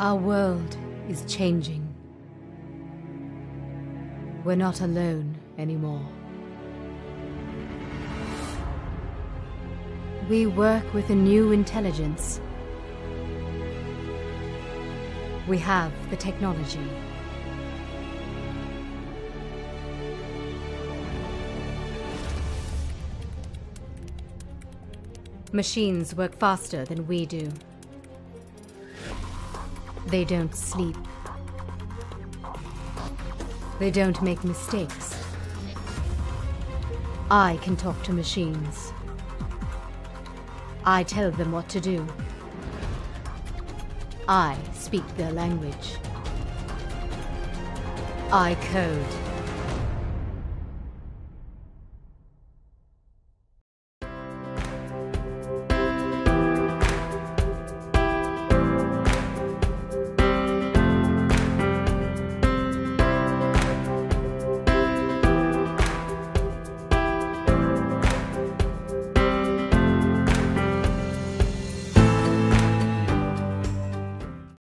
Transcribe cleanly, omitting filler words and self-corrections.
Our world is changing. We're not alone anymore. We work with a new intelligence. We have the technology. Machines work faster than we do. They don't sleep. They don't make mistakes. I can talk to machines. I tell them what to do. I speak their language. I code.